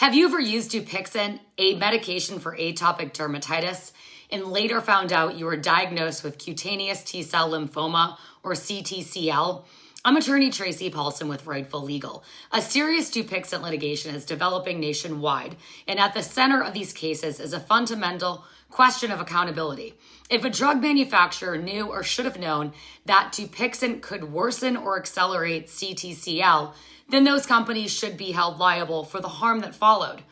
Have you ever used Dupixent, a medication for atopic dermatitis, and later found out you were diagnosed with cutaneous T-cell lymphoma, or CTCL? I'm attorney Tracy Paulsen with Rightful Legal. A serious Dupixent litigation is developing nationwide, and at the center of these cases is a fundamental question of accountability. If a drug manufacturer knew or should have known that Dupixent could worsen or accelerate CTCL, then those companies should be held liable for the harm that followed.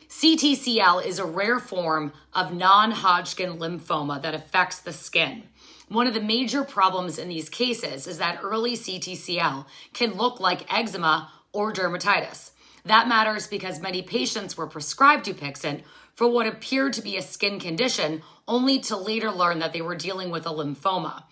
CTCL is a rare form of non-Hodgkin lymphoma that affects the skin. One of the major problems in these cases is that early CTCL can look like eczema or dermatitis. That matters because many patients were prescribed Dupixent for what appeared to be a skin condition, only to later learn that they were dealing with a lymphoma.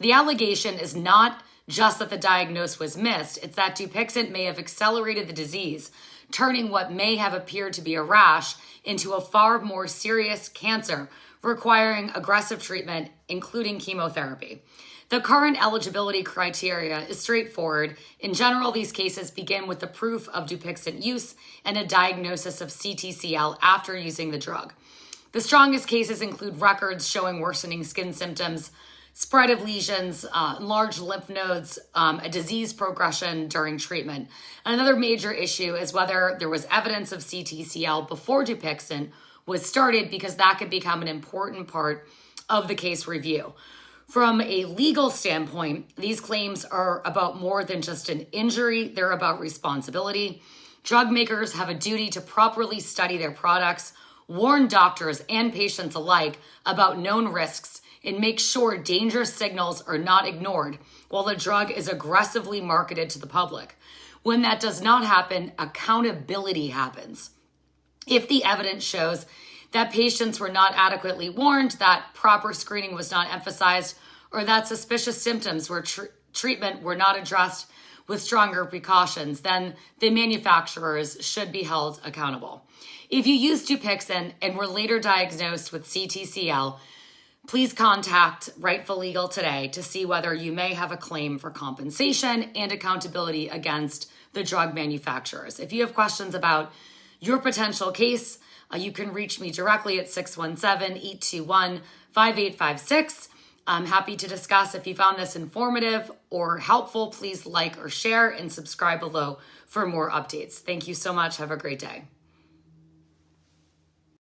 The allegation is not just that the diagnosis was missed, it's that Dupixent may have accelerated the disease, turning what may have appeared to be a rash into a far more serious cancer, requiring aggressive treatment, including chemotherapy. The current eligibility criteria is straightforward. In general, these cases begin with the proof of Dupixent use and a diagnosis of CTCL after using the drug. The strongest cases include records showing worsening skin symptoms, spread of lesions, large lymph nodes, a disease progression during treatment. Another major issue is whether there was evidence of CTCL before Dupixent was started, because that could become an important part of the case review. From a legal standpoint, these claims are about more than just an injury. They're about responsibility. Drug makers have a duty to properly study their products, warn doctors and patients alike about known risks, and make sure dangerous signals are not ignored while the drug is aggressively marketed to the public. When that does not happen, accountability happens. If the evidence shows that patients were not adequately warned, that proper screening was not emphasized, or that suspicious symptoms were treatment were not addressed with stronger precautions, then the manufacturers should be held accountable. If you used Dupixent and were later diagnosed with CTCL, please contact Rightful Legal today to see whether you may have a claim for compensation and accountability against the drug manufacturers. If you have questions about your potential case, you can reach me directly at 617-821-5856. I'm happy to discuss. If you found this informative or helpful, please like or share and subscribe below for more updates. Thank you so much. Have a great day.